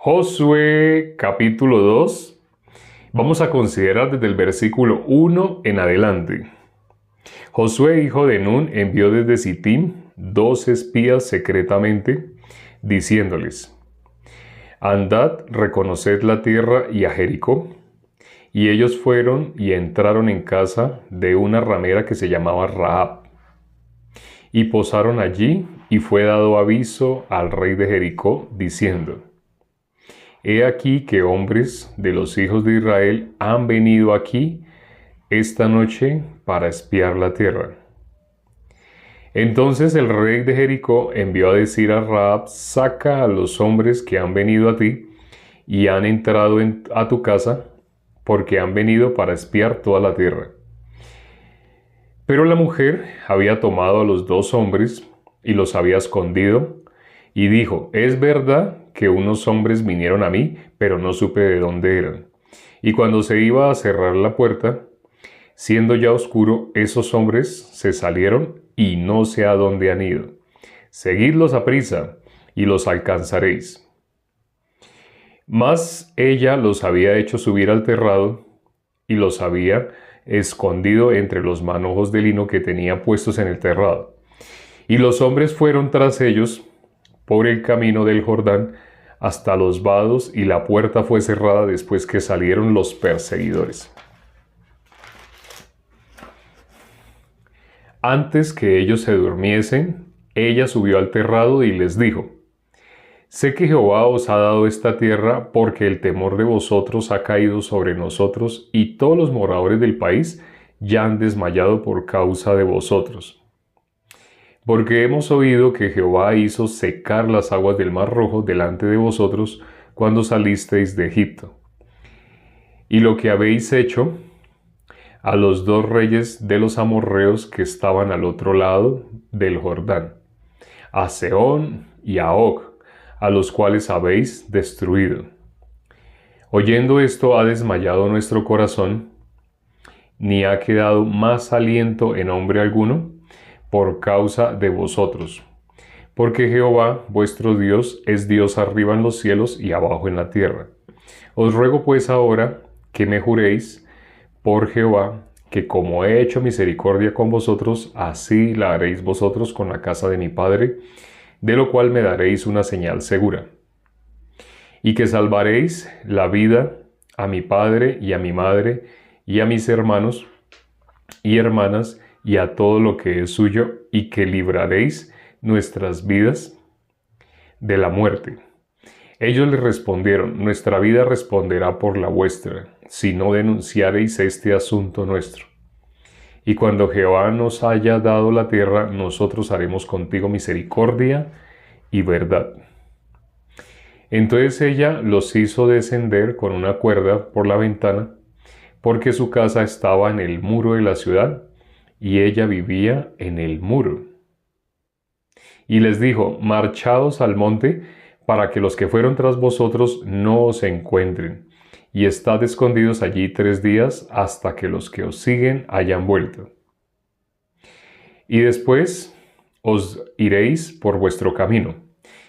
Josué capítulo 2. Vamos a considerar desde el versículo 1 en adelante. Josué, hijo de Nun, envió desde Sittim 2 espías secretamente, diciéndoles: Andad, reconoced la tierra y a Jericó. Y ellos fueron y entraron en casa de una ramera que se llamaba Rahab. Y posaron allí, y fue dado aviso al rey de Jericó, diciendo: He aquí que hombres de los hijos de Israel han venido aquí esta noche para espiar la tierra. Entonces el rey de Jericó envió a decir a Rahab: saca a los hombres que han venido a ti y han entrado a tu casa, porque han venido para espiar toda la tierra. Pero la mujer había tomado a los 2 hombres y los había escondido, y dijo: es verdad que unos hombres vinieron a mí, pero no supe de dónde eran. Y cuando se iba a cerrar la puerta, siendo ya oscuro, esos hombres se salieron y no sé a dónde han ido. Seguidlos aprisa y los alcanzaréis. Mas ella los había hecho subir al terrado y los había escondido entre los manojos de lino que tenía puestos en el terrado. Y los hombres fueron tras ellos por el camino del Jordán hasta los vados, y la puerta fue cerrada después que salieron los perseguidores. Antes que ellos se durmiesen, ella subió al terrado y les dijo: sé que Jehová os ha dado esta tierra, porque el temor de vosotros ha caído sobre nosotros, y todos los moradores del país ya han desmayado por causa de vosotros. Porque hemos oído que Jehová hizo secar las aguas del Mar Rojo delante de vosotros cuando salisteis de Egipto. Y lo que habéis hecho a los 2 reyes de los amorreos que estaban al otro lado del Jordán, a Sehón y a Og, a los cuales habéis destruido. Oyendo esto ha desmayado nuestro corazón, ni ha quedado más aliento en hombre alguno, por causa de vosotros. Porque Jehová, vuestro Dios, es Dios arriba en los cielos y abajo en la tierra. Os ruego pues ahora que me juréis por Jehová, que como he hecho misericordia con vosotros, así la haréis vosotros con la casa de mi padre, de lo cual me daréis una señal segura. Y que salvaréis la vida a mi padre y a mi madre y a mis hermanos y hermanas y a todo lo que es suyo, y que libraréis nuestras vidas de la muerte. Ellos le respondieron: nuestra vida responderá por la vuestra, si no denunciareis este asunto nuestro. Y cuando Jehová nos haya dado la tierra, nosotros haremos contigo misericordia y verdad. Entonces ella los hizo descender con una cuerda por la ventana, porque su casa estaba en el muro de la ciudad, y ella vivía en el muro. Y les dijo: marchaos al monte, para que los que fueron tras vosotros no os encuentren, y estad escondidos allí 3 días, hasta que los que os siguen hayan vuelto. Y después os iréis por vuestro camino.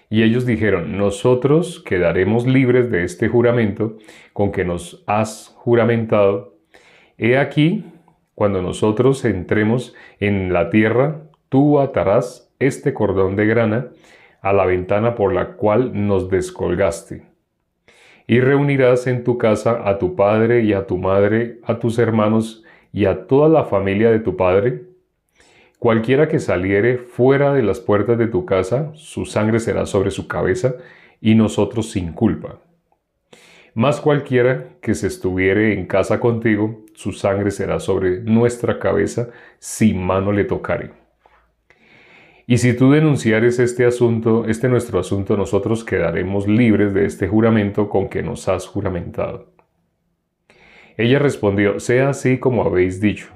Y ellos dijeron: nosotros quedaremos libres de este juramento con que nos has juramentado. He aquí, cuando nosotros entremos en la tierra, tú atarás este cordón de grana a la ventana por la cual nos descolgaste. Y reunirás en tu casa a tu padre y a tu madre, a tus hermanos y a toda la familia de tu padre. Cualquiera que saliere fuera de las puertas de tu casa, su sangre será sobre su cabeza, y nosotros sin culpa. Mas cualquiera que se estuviere en casa contigo, su sangre será sobre nuestra cabeza, si mano le tocare. Y si tú denunciares este nuestro asunto, nosotros quedaremos libres de este juramento con que nos has juramentado. Ella respondió: sea así como habéis dicho.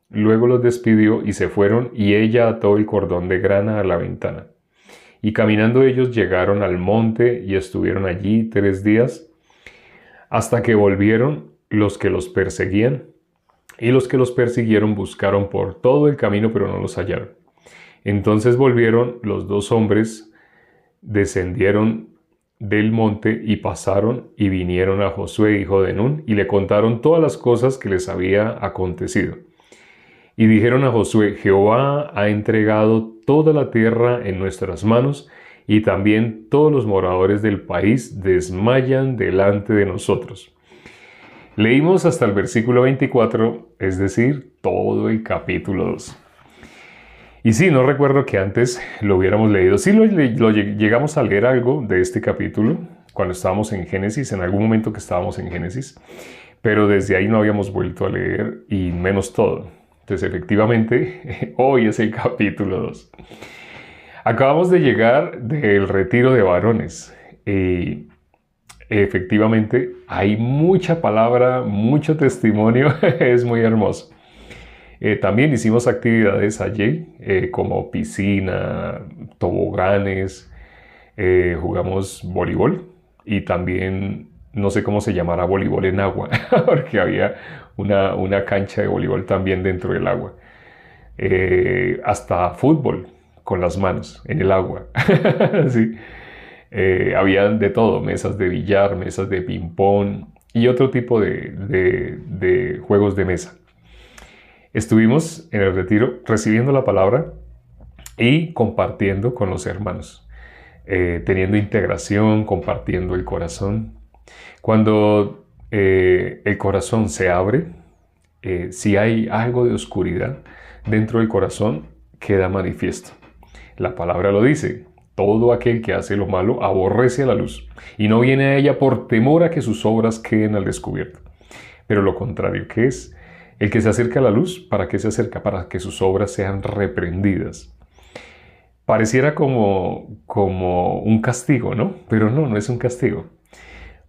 Luego los despidió y se fueron, y ella ató el cordón de grana a la ventana. Y caminando ellos llegaron al monte y estuvieron allí 3 días, hasta que volvieron los que los perseguían, y los que los persiguieron buscaron por todo el camino, pero no los hallaron. Entonces volvieron los 2 hombres, descendieron del monte y pasaron y vinieron a Josué, hijo de Nun, y le contaron todas las cosas que les había acontecido. Y dijeron a Josué: Jehová ha entregado toda la tierra en nuestras manos, y también todos los moradores del país desmayan delante de nosotros. Leímos hasta el versículo 24, es decir, todo el capítulo 2. Y sí, no recuerdo que antes lo hubiéramos leído. Sí llegamos a leer algo de este capítulo cuando estábamos en Génesis, en algún momento que estábamos en Génesis, pero desde ahí no habíamos vuelto a leer, y menos todo. Entonces, efectivamente, hoy es el capítulo 2. Acabamos de llegar del retiro de varones y efectivamente hay mucha palabra, mucho testimonio, es muy hermoso. También hicimos actividades allí, como piscina, toboganes, jugamos voleibol y también, no sé cómo se llamará voleibol en agua, porque había una cancha de voleibol también dentro del agua. Hasta fútbol con las manos en el agua. Sí. Había de todo, mesas de billar, mesas de ping-pong y otro tipo de juegos de mesa. Estuvimos en el retiro recibiendo la palabra y compartiendo con los hermanos, teniendo integración, compartiendo el corazón. Cuando el corazón se abre, si hay algo de oscuridad dentro del corazón, queda manifiesto. La palabra lo dice: todo aquel que hace lo malo aborrece a la luz y no viene a ella por temor a que sus obras queden al descubierto. Pero lo contrario, ¿qué es? El que se acerca a la luz, ¿para qué se acerca? Para que sus obras sean reprendidas. Pareciera como un castigo, ¿no? Pero no es un castigo.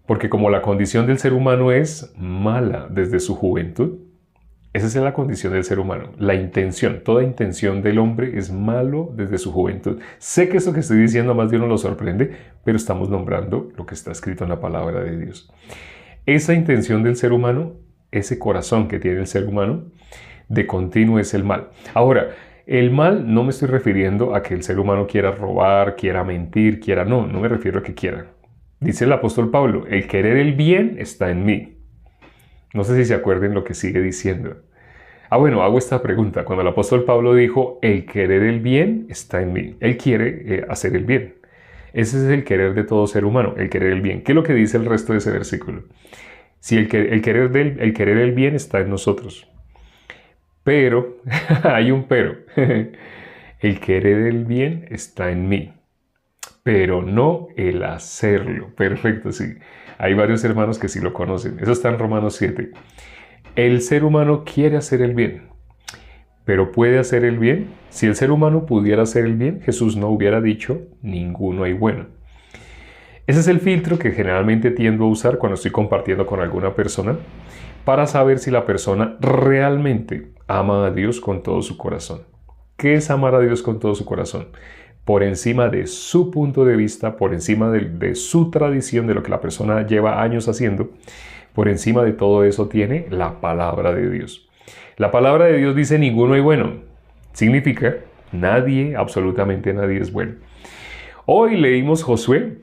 Porque como la condición del ser humano es mala desde su juventud, esa es la condición del ser humano. La intención, toda intención del hombre es malo desde su juventud. Sé que esto que estoy diciendo a más de uno lo sorprende, pero estamos nombrando lo que está escrito en la palabra de Dios. Esa intención del ser humano, ese corazón que tiene el ser humano, de continuo es el mal. Ahora, el mal no me estoy refiriendo a que el ser humano quiera robar, quiera mentir, no me refiero a que quiera. Dice el apóstol Pablo: el querer el bien está en mí. No sé si se acuerden lo que sigue diciendo. Bueno, hago esta pregunta. Cuando el apóstol Pablo dijo: el querer el bien está en mí, él quiere hacer el bien. Ese es el querer de todo ser humano, el querer el bien. ¿Qué es lo que dice el resto de ese versículo? Si el querer el bien está en nosotros. Pero, hay un pero. El querer el bien está en mí, pero no el hacerlo. Perfecto, sí. Hay varios hermanos que sí lo conocen. Eso está en Romanos 7. El ser humano quiere hacer el bien, pero ¿puede hacer el bien? Si el ser humano pudiera hacer el bien, Jesús no hubiera dicho: ninguno hay bueno. Ese es el filtro que generalmente tiendo a usar cuando estoy compartiendo con alguna persona, para saber si la persona realmente ama a Dios con todo su corazón. ¿Qué es amar a Dios con todo su corazón? Por encima de su punto de vista, por encima de su tradición, de lo que la persona lleva años haciendo, por encima de todo eso tiene la palabra de Dios. La palabra de Dios dice: ninguno hay bueno. Significa nadie, absolutamente nadie es bueno. Hoy leímos Josué,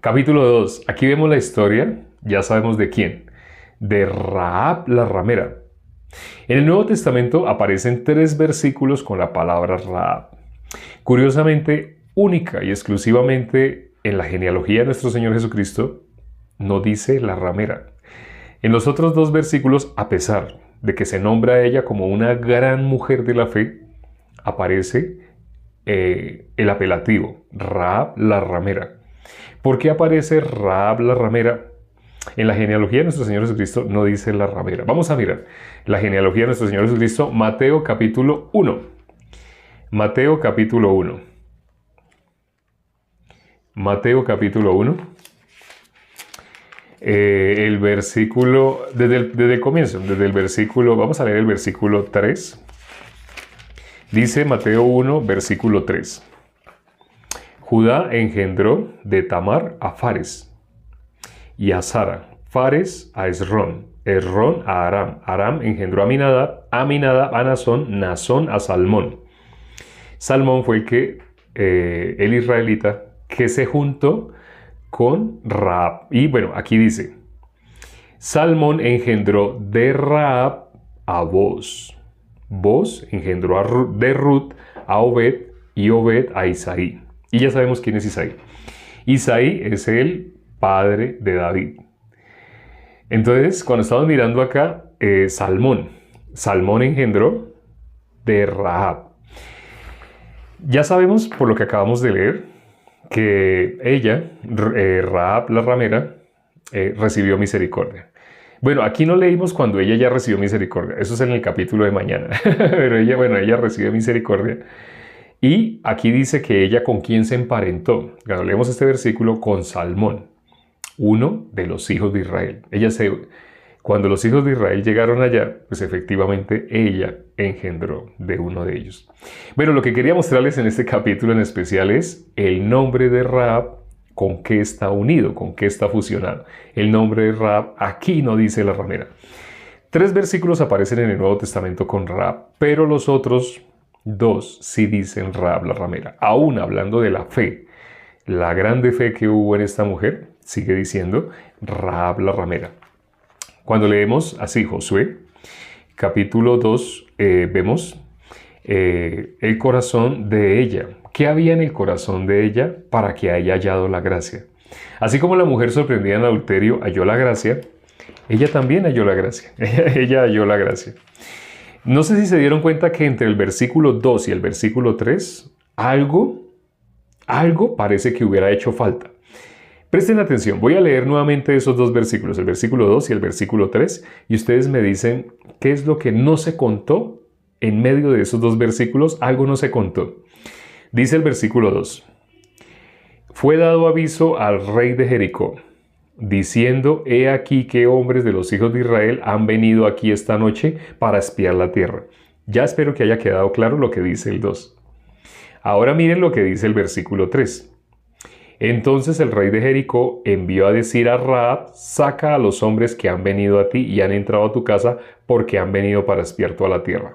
capítulo 2. Aquí vemos la historia, ya sabemos de quién, de Rahab la ramera. En el Nuevo Testamento aparecen 3 versículos con la palabra Rahab. Curiosamente, única y exclusivamente en la genealogía de nuestro Señor Jesucristo, no dice la ramera. En los otros 2 versículos, a pesar de que se nombra a ella como una gran mujer de la fe, aparece el apelativo, Rahab la ramera. ¿Por qué aparece Rahab la ramera? En la genealogía de nuestro Señor Jesucristo no dice la ramera. Vamos a mirar la genealogía de nuestro Señor Jesucristo, Mateo capítulo 1. Mateo capítulo 1. Mateo capítulo 1. El versículo, desde el comienzo, desde el versículo, vamos a leer el versículo 3. Dice Mateo 1, versículo 3. Judá engendró de Tamar a Fares y a Zara, Fares a Esrón, Esrón a Aram, Aram engendró a Aminadab, Aminadab a Nazón, Nazón a Salmón. Salmón fue el israelita que se juntó con Rahab. Y bueno, aquí dice, Salmón engendró de Rahab a Boz. Boz engendró de Ruth a Obed y Obed a Isaí. Y ya sabemos quién es Isaí. Isaí es el padre de David. Entonces, cuando estamos mirando acá, Salmón engendró de Rahab. Ya sabemos, por lo que acabamos de leer, que ella, Rahab la ramera, recibió misericordia. Bueno, aquí no leímos cuando ella ya recibió misericordia. Eso es en el capítulo de mañana. Pero ella recibió misericordia. Y aquí dice que ella con quién se emparentó. Cuando leemos este versículo, con Salmón, uno de los hijos de Israel. Cuando los hijos de Israel llegaron allá, pues efectivamente ella engendró de uno de ellos. Bueno, lo que quería mostrarles en este capítulo en especial es el nombre de Rahab, con qué está unido, con qué está fusionado. El nombre de Rahab aquí no dice la ramera. 3 versículos aparecen en el Nuevo Testamento con Rahab, pero los otros 2 sí dicen Rahab la ramera. Aún hablando de la fe, la grande fe que hubo en esta mujer, sigue diciendo Rahab la ramera. Cuando leemos así Josué, capítulo 2, vemos el corazón de ella. ¿Qué había en el corazón de ella para que haya hallado la gracia? Así como la mujer sorprendida en adulterio halló la gracia, ella también halló la gracia. Ella halló la gracia. No sé si se dieron cuenta que entre el versículo 2 y el versículo 3, algo parece que hubiera hecho falta. Presten atención, voy a leer nuevamente esos 2 versículos, el versículo 2 y el versículo 3, y ustedes me dicen qué es lo que no se contó en medio de esos 2 versículos. Algo no se contó. Dice el versículo 2, fue dado aviso al rey de Jericó, diciendo, he aquí que hombres de los hijos de Israel han venido aquí esta noche para espiar la tierra. Ya espero que haya quedado claro lo que dice el 2. Ahora miren lo que dice el versículo 3. Entonces el rey de Jericó envió a decir a Rahab, saca a los hombres que han venido a ti y han entrado a tu casa porque han venido para espiar toda la tierra.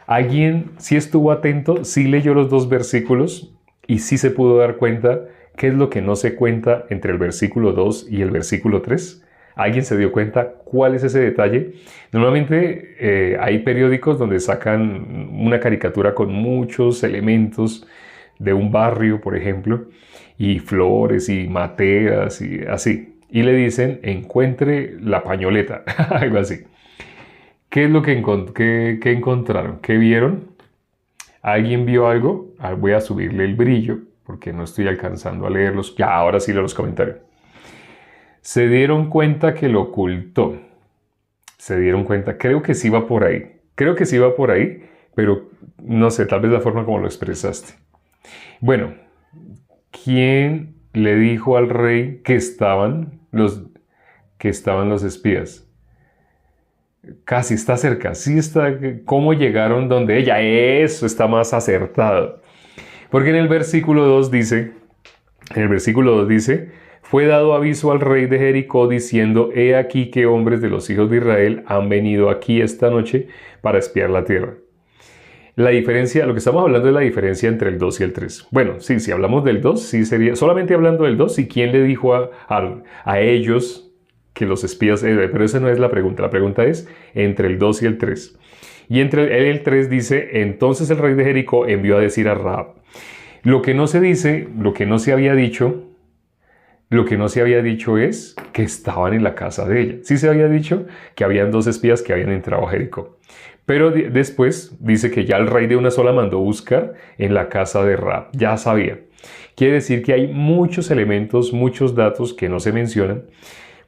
¿Alguien sí estuvo atento, sí leyó los 2 versículos y sí se pudo dar cuenta qué es lo que no se cuenta entre el versículo 2 y el versículo 3? ¿Alguien se dio cuenta cuál es ese detalle? Normalmente hay periódicos donde sacan una caricatura con muchos elementos de un barrio, por ejemplo, y flores y mateas y así. Y le dicen, encuentre la pañoleta, algo así. ¿Qué es lo que encontraron? ¿Qué vieron? ¿Alguien vio algo? Voy a subirle el brillo porque no estoy alcanzando a leerlos. Ya, ahora sí leo los comentarios. Se dieron cuenta que lo ocultó. Se dieron cuenta. Creo que sí va por ahí. Pero no sé, tal vez la forma como lo expresaste. Bueno, ¿quién le dijo al rey que estaban los espías? Casi está cerca, sí está. ¿Cómo llegaron donde ella? Eso está más acertado. Porque en el versículo 2 dice, fue dado aviso al rey de Jericó diciendo, he aquí que hombres de los hijos de Israel han venido aquí esta noche para espiar la tierra. La diferencia, lo que estamos hablando es la diferencia entre el 2 y el 3. Bueno, sí, si hablamos del 2, sí sería solamente hablando del 2 y quién le dijo a ellos que los espías, pero esa no es la pregunta. La pregunta es entre el 2 y el 3. Y entre el 3 dice, entonces el rey de Jericó envió a decir a Rahab. Lo que no se dice, lo que no se había dicho es que estaban en la casa de ella. Sí se había dicho que habían 2 espías que habían entrado a Jericó. Pero después dice que ya el rey de una sola mandó buscar en la casa de Rahab. Ya sabía. Quiere decir que hay muchos elementos, muchos datos que no se mencionan,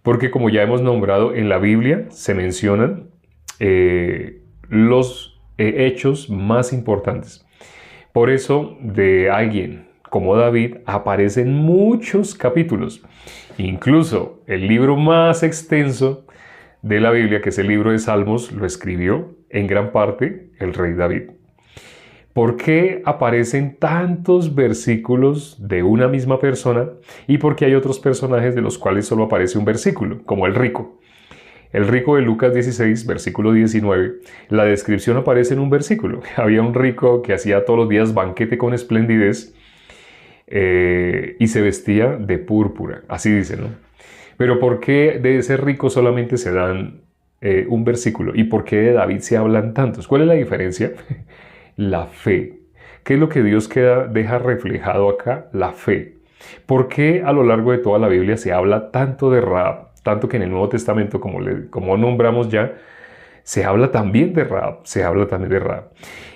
porque como ya hemos nombrado en la Biblia, se mencionan los hechos más importantes. Por eso de alguien como David aparecen muchos capítulos. Incluso el libro más extenso de la Biblia, que es el libro de Salmos, lo escribió en gran parte el rey David. ¿Por qué aparecen tantos versículos de una misma persona y por qué hay otros personajes de los cuales solo aparece un versículo, como el rico? El rico de Lucas 16, versículo 19, la descripción aparece en un versículo. Había un rico que hacía todos los días banquete con esplendidez y se vestía de púrpura, así dice, ¿no? Pero ¿por qué de ese rico solamente se dan un versículo? ¿Y por qué de David se hablan tantos? ¿Cuál es la diferencia? La fe. ¿Qué es lo que Dios deja reflejado acá? La fe. ¿Por qué a lo largo de toda la Biblia se habla tanto de Rahab? Tanto que en el Nuevo Testamento, como nombramos ya, se habla también de Rahab. Se habla también de Rahab.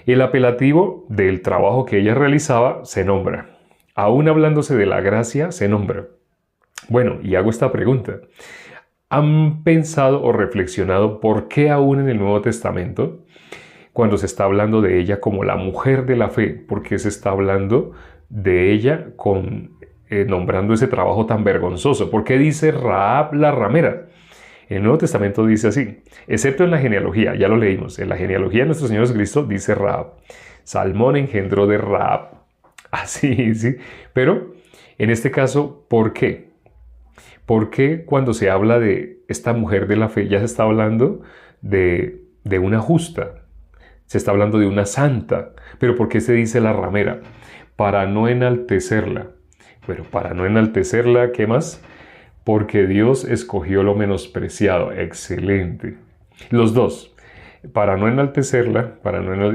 El apelativo del trabajo que ella realizaba se nombra. Aún hablándose de la gracia, se nombra. Bueno, y hago esta pregunta. ¿Han pensado o reflexionado por qué aún en el Nuevo Testamento, cuando se está hablando de ella como la mujer de la fe, por qué se está hablando de ella nombrando ese trabajo tan vergonzoso? ¿Por qué dice Rahab la ramera? En el Nuevo Testamento dice así, excepto en la genealogía, ya lo leímos, en la genealogía de nuestro Señor Jesucristo dice Rahab. Salmón engendró de Rahab. Así, sí. Pero, en este caso, ¿por qué? ¿Por qué cuando se habla de esta mujer de la fe ya se está hablando de una justa? Se está hablando de una santa. ¿Pero por qué se dice la ramera? Para no enaltecerla. Pero para no enaltecerla, ¿qué más? Porque Dios escogió lo menospreciado. Excelente. Los dos. Para no enaltecerla,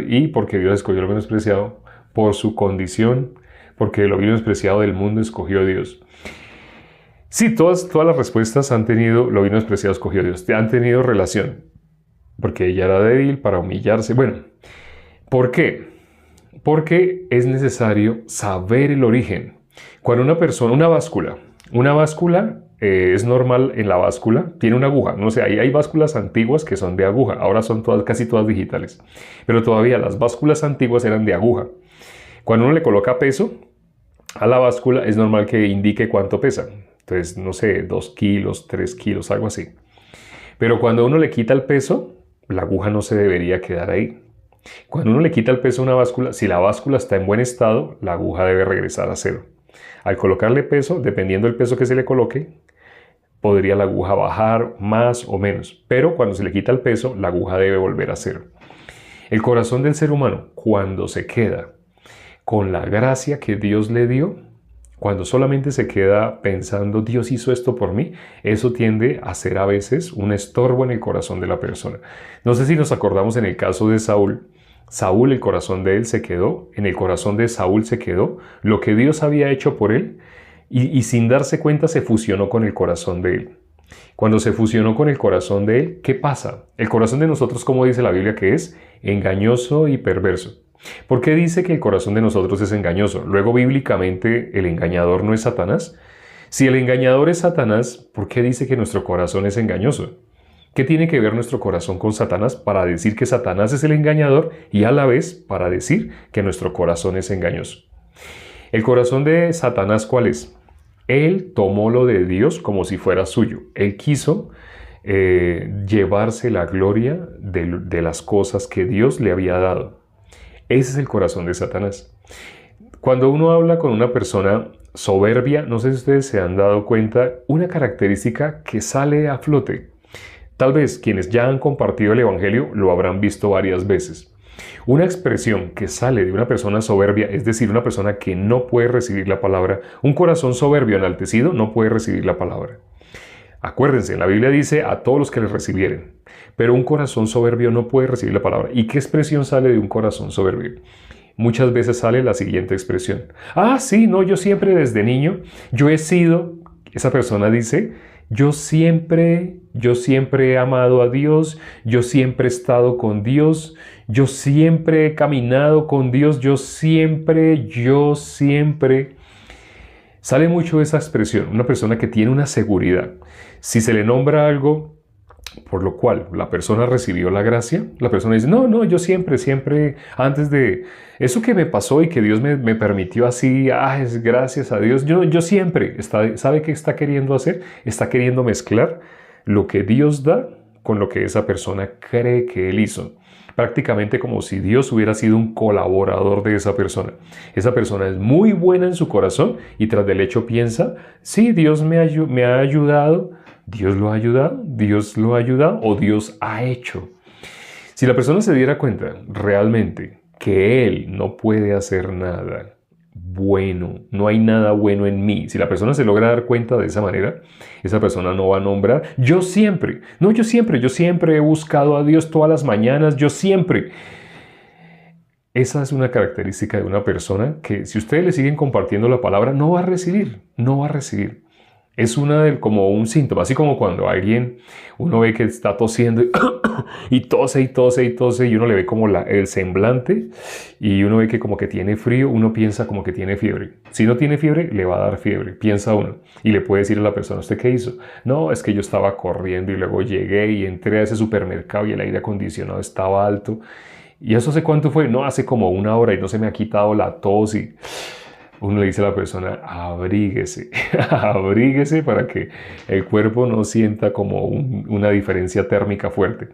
y porque Dios escogió lo menospreciado por su condición, porque lo menospreciado del mundo escogió Dios. Sí, todas las respuestas han tenido, lo menospreciado escogió Dios, han tenido relación. Porque ella era débil para humillarse. Bueno, ¿por qué? Porque es necesario saber el origen. Cuando una báscula es normal en la báscula, tiene una aguja. No sé, hay básculas antiguas que son de aguja, ahora son casi todas digitales. Pero todavía las básculas antiguas eran de aguja. Cuando uno le coloca peso a la báscula, es normal que indique cuánto pesa. Entonces, no sé, 2 kilos, 3 kilos, algo así. Pero cuando uno le quita el peso, la aguja no se debería quedar ahí. Cuando uno le quita el peso a una báscula, si la báscula está en buen estado, la aguja debe regresar a cero. Al colocarle peso, dependiendo del peso que se le coloque, podría la aguja bajar más o menos. Pero cuando se le quita el peso, la aguja debe volver a cero. El corazón del ser humano, cuando se queda con la gracia que Dios le dio, cuando solamente se queda pensando, Dios hizo esto por mí, eso tiende a ser a veces un estorbo en el corazón de la persona. No sé si nos acordamos en el caso de Saúl. Saúl, el corazón de él se quedó, en el corazón de Saúl se quedó lo que Dios había hecho por él y sin darse cuenta se fusionó con el corazón de él. Cuando se fusionó con el corazón de él, ¿qué pasa? El corazón de nosotros, como dice la Biblia, que es engañoso y perverso. ¿Por qué dice que el corazón de nosotros es engañoso? Luego, bíblicamente, ¿el engañador no es Satanás? Si el engañador es Satanás, ¿por qué dice que nuestro corazón es engañoso? ¿Qué tiene que ver nuestro corazón con Satanás para decir que Satanás es el engañador y a la vez para decir que nuestro corazón es engañoso? ¿El corazón de Satanás cuál es? Él tomó lo de Dios como si fuera suyo. Él quiso llevarse la gloria de las cosas que Dios le había dado. Ese es el corazón de Satanás. Cuando uno habla con una persona soberbia, no sé si ustedes se han dado cuenta, una característica que sale a flote. Tal vez quienes ya han compartido el Evangelio lo habrán visto varias veces. Una expresión que sale de una persona soberbia, es decir, una persona que no puede recibir la palabra, un corazón soberbio enaltecido no puede recibir la palabra. Acuérdense, la Biblia dice a todos los que les recibieren, pero un corazón soberbio no puede recibir la palabra. ¿Y qué expresión sale de un corazón soberbio? Muchas veces sale la siguiente expresión. Ah, sí, no, yo siempre desde niño, yo he sido, esa persona dice, yo siempre he amado a Dios, yo siempre he estado con Dios, yo siempre he caminado con Dios, yo siempre. Sale mucho esa expresión, una persona que tiene una seguridad. Si se le nombra algo por lo cual la persona recibió la gracia, la persona dice, no, yo siempre, antes de eso que me pasó y que Dios me permitió así, es gracias a Dios, yo siempre, ¿sabe qué está queriendo hacer? Está queriendo mezclar lo que Dios da con lo que esa persona cree que Él hizo. Prácticamente como si Dios hubiera sido un colaborador de esa persona. Esa persona es muy buena en su corazón y tras del hecho piensa, sí, Dios me ha ayudado, Dios lo ha ayudado o Dios ha hecho. Si la persona se diera cuenta realmente que él no puede hacer nada bueno, no hay nada bueno en mí. Si la persona se logra dar cuenta de esa manera, esa persona no va a nombrar, yo siempre he buscado a Dios todas las mañanas, yo siempre. Esa es una característica de una persona que si ustedes le siguen compartiendo la palabra, no va a recibir, no va a recibir. Es como un síntoma, así como cuando uno ve que está tosiendo y tose y tose y tose y uno le ve como el semblante y uno ve que como que tiene frío, uno piensa como que tiene fiebre. Si no tiene fiebre, le va a dar fiebre, piensa uno. Y le puede decir a la persona, ¿usted qué hizo? No, es que yo estaba corriendo y luego llegué y entré a ese supermercado y el aire acondicionado estaba alto. ¿Y eso hace cuánto fue? No, hace como 1 hora y no se me ha quitado la tos y uno le dice a la persona, abríguese, abríguese para que el cuerpo no sienta como una diferencia térmica fuerte.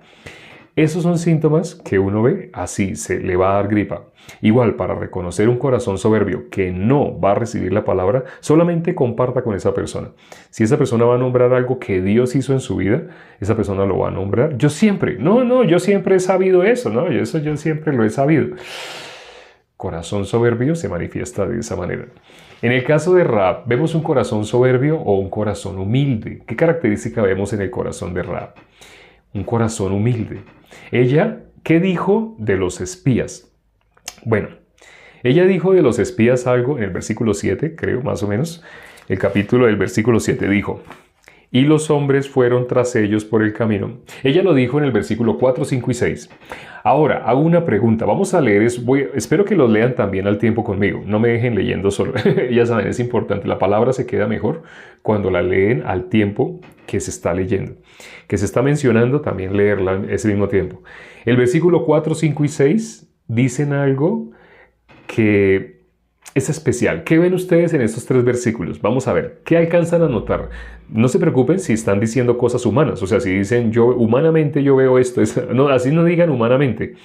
Esos son síntomas que uno ve, así se le va a dar gripa. Igual, para reconocer un corazón soberbio que no va a recibir la palabra, solamente comparta con esa persona. Si esa persona va a nombrar algo que Dios hizo en su vida, esa persona lo va a nombrar. Yo siempre he sabido eso, ¿no? Eso yo siempre lo he sabido. Corazón soberbio se manifiesta de esa manera. En el caso de Rahab, ¿vemos un corazón soberbio o un corazón humilde? ¿Qué característica vemos en el corazón de Rahab? Un corazón humilde. Ella, ¿qué dijo de los espías? Bueno, ella dijo de los espías algo en el versículo 7, creo, más o menos. El capítulo del versículo 7 dijo, y los hombres fueron tras ellos por el camino. Ella lo dijo en el versículo 4, 5 y 6. Ahora, hago una pregunta. Vamos a leer, espero que los lean también al tiempo conmigo. No me dejen leyendo solo. Ya saben, es importante. La palabra se queda mejor cuando la leen al tiempo que se está leyendo. Que se está mencionando, también leerla en ese mismo tiempo. El versículo 4, 5 y 6 dicen algo que es especial. ¿Qué ven ustedes en estos 3 versículos? Vamos a ver, ¿qué alcanzan a notar? No se preocupen si están diciendo cosas humanas, o sea, si dicen humanamente yo veo esto, no, así no digan humanamente.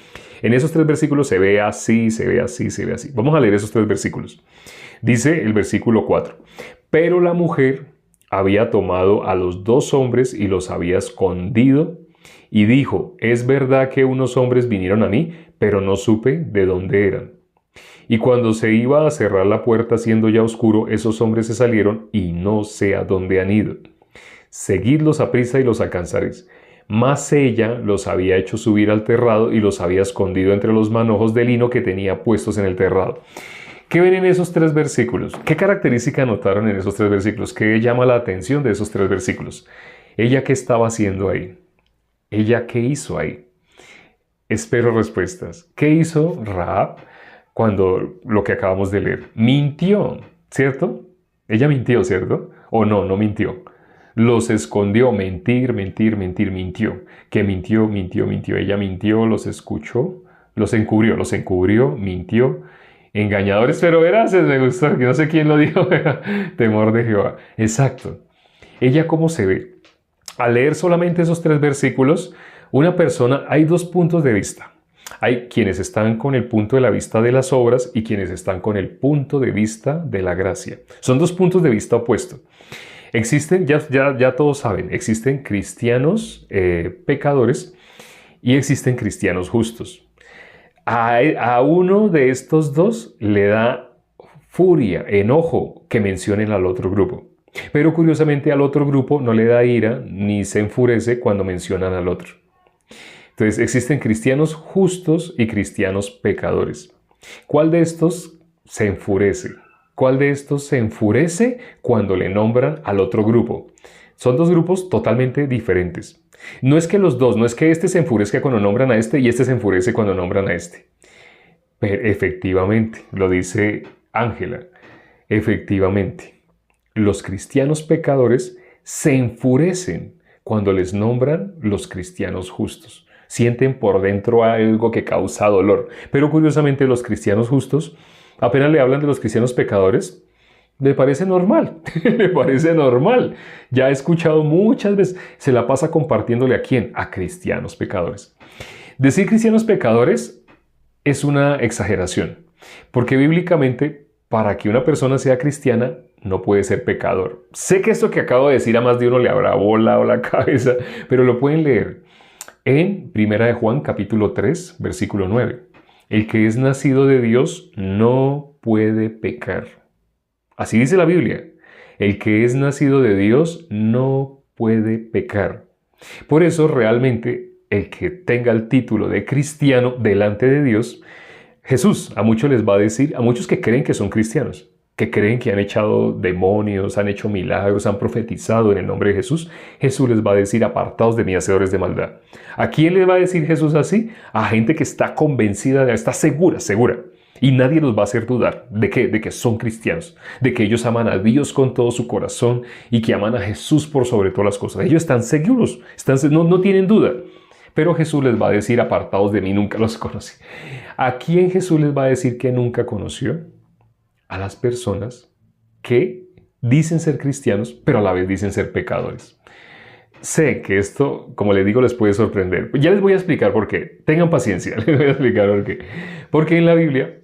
En esos 3 versículos se ve así, se ve así, se ve así. Vamos a leer esos 3 versículos. Dice el versículo 4, pero la mujer había tomado a los 2 hombres y los había escondido y dijo, es verdad que unos hombres vinieron a mí, pero no supe de dónde eran. Y cuando se iba a cerrar la puerta siendo ya oscuro, esos hombres se salieron y no sé a dónde han ido. Seguidlos aprisa y los alcanzaréis. Mas ella los había hecho subir al terrado y los había escondido entre los manojos de lino que tenía puestos en el terrado. ¿Qué ven en esos 3 versículos? ¿Qué característica notaron en esos 3 versículos? ¿Qué llama la atención de esos 3 versículos? ¿Ella qué estaba haciendo ahí? ¿Ella qué hizo ahí? Espero respuestas. ¿Qué hizo Rahab cuando lo que acabamos de leer? Mintió, ¿cierto? Ella mintió, ¿cierto? ¿O no? No mintió. Los escondió, mintió. Que mintió. Ella mintió, los escuchó, los encubrió, mintió. Engañadores pero veraces, me gustó, que no sé quién lo dijo, temor de Jehová. Exacto. ¿Ella cómo se ve? Al leer solamente esos 3 versículos, una persona, hay 2 puntos de vista. Hay quienes están con el punto de la vista de las obras y quienes están con el punto de vista de la gracia. Son 2 puntos de vista opuestos. Existen, ya todos saben, existen cristianos pecadores y existen cristianos justos. A uno de estos 2 le da furia, enojo que mencionen al otro grupo. Pero curiosamente al otro grupo no le da ira ni se enfurece cuando mencionan al otro. Entonces existen cristianos justos y cristianos pecadores. ¿Cuál de estos se enfurece? ¿Cuál de estos se enfurece cuando le nombran al otro grupo? Son 2 grupos totalmente diferentes. No es que los 2, no es que este se enfurezca cuando nombran a este y este se enfurece cuando nombran a este. Pero efectivamente, lo dice Ángela, efectivamente, los cristianos pecadores se enfurecen cuando les nombran los cristianos justos. Sienten por dentro algo que causa dolor. Pero curiosamente los cristianos justos, apenas le hablan de los cristianos pecadores, le parece normal, le parece normal. Ya he escuchado muchas veces, se la pasa compartiéndole ¿a quién? A cristianos pecadores. Decir cristianos pecadores es una exageración, porque bíblicamente para que una persona sea cristiana no puede ser pecador. Sé que esto que acabo de decir a más de uno le habrá volado la cabeza, pero lo pueden leer en 1 de Juan capítulo 3, versículo 9. El que es nacido de Dios no puede pecar. Así dice la Biblia. El que es nacido de Dios no puede pecar. Por eso realmente el que tenga el título de cristiano delante de Dios, Jesús a muchos les va a decir, a muchos que creen que son cristianos, que creen que han echado demonios, han hecho milagros, han profetizado en el nombre de Jesús, Jesús les va a decir, apartaos de mí, hacedores de maldad. ¿A quién le va a decir Jesús así? A gente que está convencida, está segura. Y nadie los va a hacer dudar de que son cristianos, de que ellos aman a Dios con todo su corazón y que aman a Jesús por sobre todas las cosas. Ellos están seguros, no tienen duda. Pero Jesús les va a decir, apartados de mí, nunca los conocí. ¿A quién Jesús les va a decir que nunca conoció? A las personas que dicen ser cristianos, pero a la vez dicen ser pecadores. Sé que esto, como les digo, les puede sorprender. Ya les voy a explicar por qué. Tengan paciencia, les voy a explicar por qué. Porque en la Biblia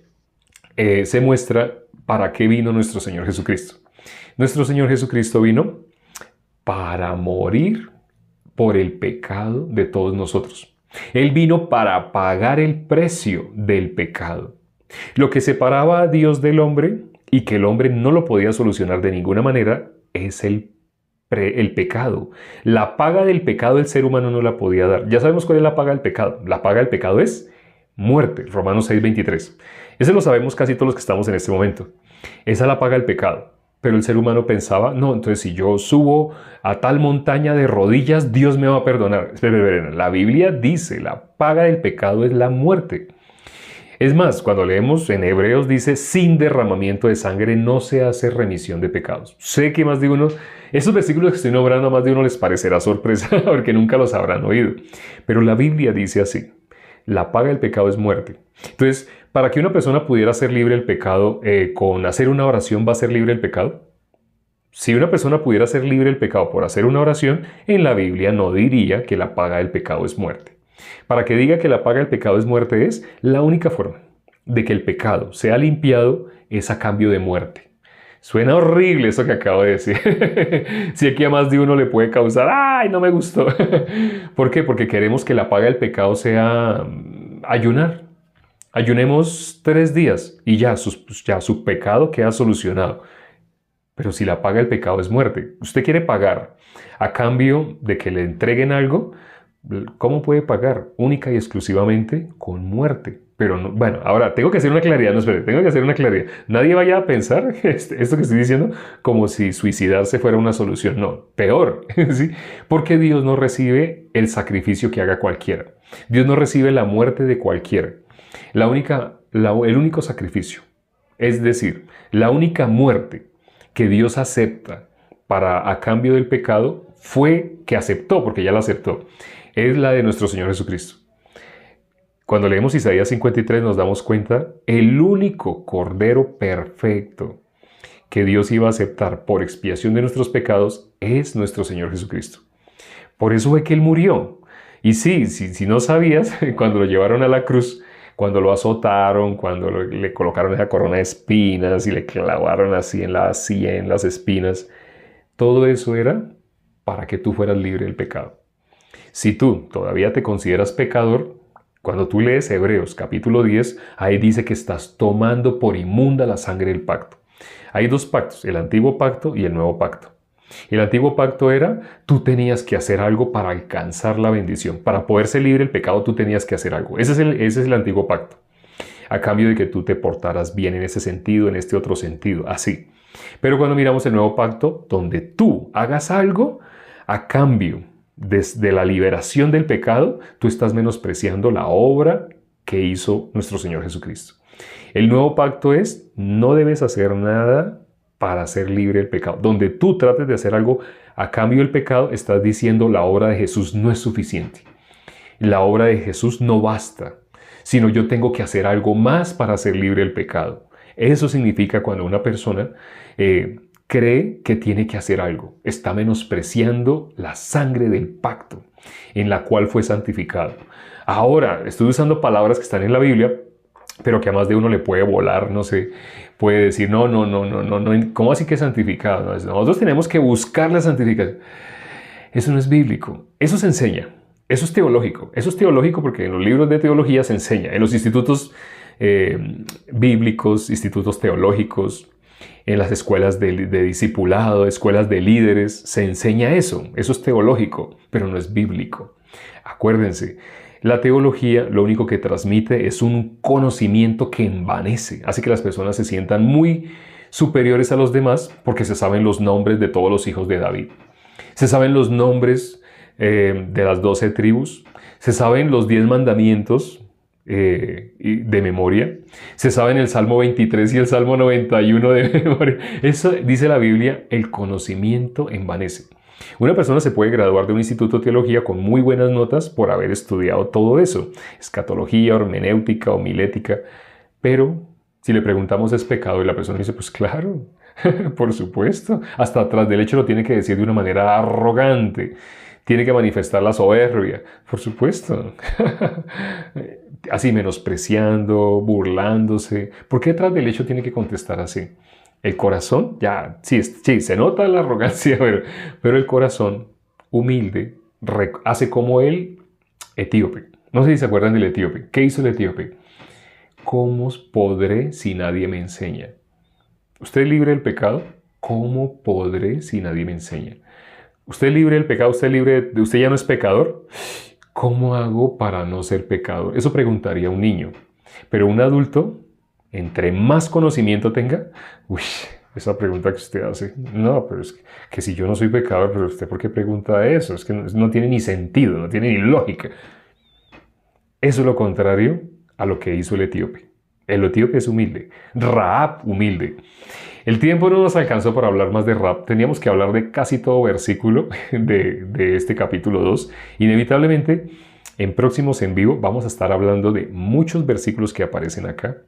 se muestra para qué vino nuestro Señor Jesucristo. Nuestro Señor Jesucristo vino para morir por el pecado de todos nosotros. Él vino para pagar el precio del pecado. Lo que separaba a Dios del hombre y que el hombre no lo podía solucionar de ninguna manera es el pecado. La paga del pecado el ser humano no la podía dar. Ya sabemos cuál es la paga del pecado. La paga del pecado es muerte. Romanos 6:23. Ese lo sabemos casi todos los que estamos en este momento. Esa es la paga del pecado. Pero el ser humano pensaba, no, entonces si yo subo a tal montaña de rodillas, Dios me va a perdonar. Esperen, la Biblia dice, la paga del pecado es la muerte. Es más, cuando leemos en Hebreos dice, sin derramamiento de sangre no se hace remisión de pecados. Sé que más de uno, estos versículos que estoy nombrando a más de uno les parecerá sorpresa porque nunca los habrán oído. Pero la Biblia dice así, la paga del pecado es muerte. Entonces, para que una persona pudiera ser libre del pecado, con hacer una oración va a ser libre del pecado. Si una persona pudiera ser libre del pecado por hacer una oración, en la Biblia no diría que la paga del pecado es muerte. Para que diga que la paga del pecado es muerte es la única forma de que el pecado sea limpiado es a cambio de muerte. Suena horrible eso que acabo de decir. Si aquí a más de uno le puede causar, ¡ay, no me gustó! ¿Por qué? Porque queremos que la paga del pecado sea ayunar. Ayunemos 3 días y ya su pecado queda solucionado. Pero si la paga del pecado es muerte, usted quiere pagar a cambio de que le entreguen algo, ¿cómo puede pagar? Única y exclusivamente con muerte. Pero no, bueno, ahora tengo que hacer una claridad, no espere, tengo que hacer una claridad. Nadie vaya a pensar esto que estoy diciendo como si suicidarse fuera una solución. No, peor, ¿sí? Porque Dios no recibe el sacrificio que haga cualquiera. Dios no recibe la muerte de cualquiera. El único sacrificio, es decir, la única muerte que Dios acepta a cambio del pecado fue que aceptó, porque ya la aceptó, es la de nuestro Señor Jesucristo. Cuando leemos Isaías 53 nos damos cuenta, el único Cordero perfecto que Dios iba a aceptar por expiación de nuestros pecados es nuestro Señor Jesucristo. Por eso fue que Él murió. Y sí, si no sabías, cuando lo llevaron a la cruz, cuando lo azotaron, cuando le colocaron esa corona de espinas y le clavaron así en la sien las espinas, todo eso era para que tú fueras libre del pecado. Si tú todavía te consideras pecador, cuando tú lees Hebreos capítulo 10, ahí dice que estás tomando por inmunda la sangre del pacto. Hay 2 pactos, el antiguo pacto y el nuevo pacto. El antiguo pacto era, tú tenías que hacer algo para alcanzar la bendición. Para poder ser libre del pecado, tú tenías que hacer algo. Ese es el antiguo pacto. A cambio de que tú te portaras bien en ese sentido, en este otro sentido, así. Pero cuando miramos el nuevo pacto, donde tú hagas algo a cambio de la liberación del pecado, tú estás menospreciando la obra que hizo nuestro Señor Jesucristo. El nuevo pacto es, no debes hacer nada para ser libre del pecado. Donde tú trates de hacer algo a cambio del pecado, estás diciendo la obra de Jesús no es suficiente. La obra de Jesús no basta, sino yo tengo que hacer algo más para ser libre del pecado. Eso significa cuando una persona cree que tiene que hacer algo. Está menospreciando la sangre del pacto en la cual fue santificado. Ahora, estoy usando palabras que están en la Biblia, pero que a más de uno le puede volar, no sé, puede decir, no, ¿cómo así que santificado? Nosotros tenemos que buscar la santificación. Eso no es bíblico, eso se enseña, eso es teológico porque en los libros de teología se enseña, en los institutos bíblicos, institutos teológicos, en las escuelas de discipulado, escuelas de líderes, se enseña eso. Eso es teológico, pero no es bíblico. Acuérdense, la teología lo único que transmite es un conocimiento que envanece, hace que las personas se sientan muy superiores a los demás porque se saben los nombres de todos los hijos de David. Se saben los nombres de las 12 tribus, se saben los 10 mandamientos de memoria, se saben el Salmo 23 y el Salmo 91 de memoria. Eso dice la Biblia, el conocimiento envanece. Una persona se puede graduar de un instituto de teología con muy buenas notas por haber estudiado todo eso, escatología, hermenéutica, homilética, pero si le preguntamos ¿es pecado? Y la persona dice, pues claro, por supuesto, hasta atrás del hecho lo tiene que decir de una manera arrogante, tiene que manifestar la soberbia, por supuesto, así menospreciando, burlándose. ¿Por qué detrás del hecho tiene que contestar así? El corazón, ya, sí, se nota la arrogancia, pero el corazón humilde hace como el etíope. No sé si se acuerdan del etíope. ¿Qué hizo el etíope? ¿Cómo podré si nadie me enseña? ¿Usted es libre del pecado? ¿Cómo podré si nadie me enseña? ¿Usted es libre del pecado? ¿Usted ya no es pecador? ¿Cómo hago para no ser pecador? Eso preguntaría un niño. Pero un adulto, entre más conocimiento tenga, esa pregunta que usted hace, no, pero es que si yo no soy pecador, pero usted ¿por qué pregunta eso? Es que no tiene ni sentido, no tiene ni lógica. Eso es lo contrario a lo que hizo el etíope. El etíope es humilde. Rahab, humilde. El tiempo no nos alcanzó para hablar más de Rahab. Teníamos que hablar de casi todo versículo de este capítulo 2. Inevitablemente, en próximos en vivo vamos a estar hablando de muchos versículos que aparecen acá.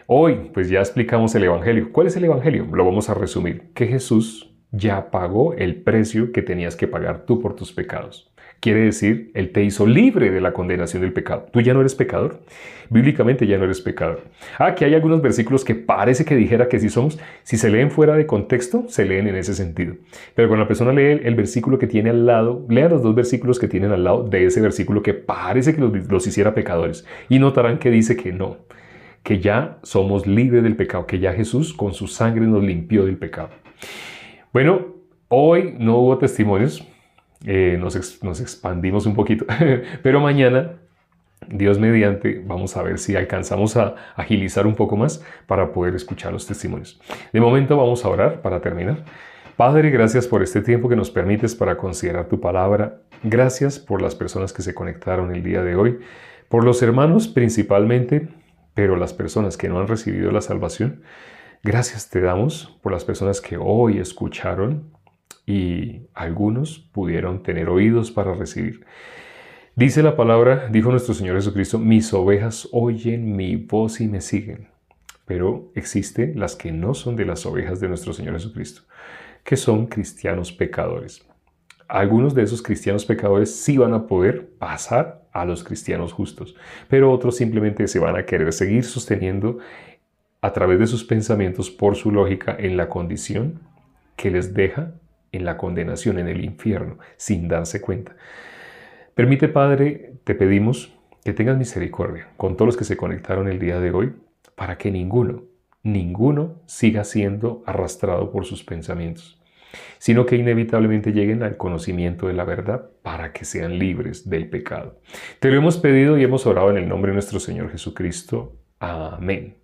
Hoy, pues ya explicamos el Evangelio. ¿Cuál es el Evangelio? Lo vamos a resumir. Que Jesús ya pagó el precio que tenías que pagar tú por tus pecados. Quiere decir, Él te hizo libre de la condenación del pecado. Tú ya no eres pecador. Bíblicamente ya no eres pecador. Que hay algunos versículos que parece que dijera que sí somos. Si se leen fuera de contexto, se leen en ese sentido. Pero cuando la persona lee el versículo que tiene al lado, lea los dos versículos que tienen al lado de ese versículo que parece que los hiciera pecadores. Y notarán que dice que no. Que ya somos libres del pecado. Que ya Jesús con su sangre nos limpió del pecado. Bueno, hoy no hubo testimonios. Nos expandimos un poquito, pero mañana, Dios mediante, vamos a ver si alcanzamos a agilizar un poco más para poder escuchar los testimonios. De momento vamos a orar para terminar. Padre, gracias por este tiempo que nos permites para considerar tu palabra. Gracias por las personas que se conectaron el día de hoy, por los hermanos principalmente, pero las personas que no han recibido la salvación. Gracias te damos por las personas que hoy escucharon y algunos pudieron tener oídos para recibir. Dice la palabra, dijo nuestro Señor Jesucristo, mis ovejas oyen mi voz y me siguen. Pero existen las que no son de las ovejas de nuestro Señor Jesucristo, que son cristianos pecadores. Algunos de esos cristianos pecadores sí van a poder pasar a los cristianos justos, pero otros simplemente se van a querer seguir sosteniendo a través de sus pensamientos por su lógica en la condición que les deja en la condenación, en el infierno, sin darse cuenta. Permite, Padre, te pedimos que tengas misericordia con todos los que se conectaron el día de hoy, para que ninguno siga siendo arrastrado por sus pensamientos, sino que inevitablemente lleguen al conocimiento de la verdad para que sean libres del pecado. Te lo hemos pedido y hemos orado en el nombre de nuestro Señor Jesucristo. Amén.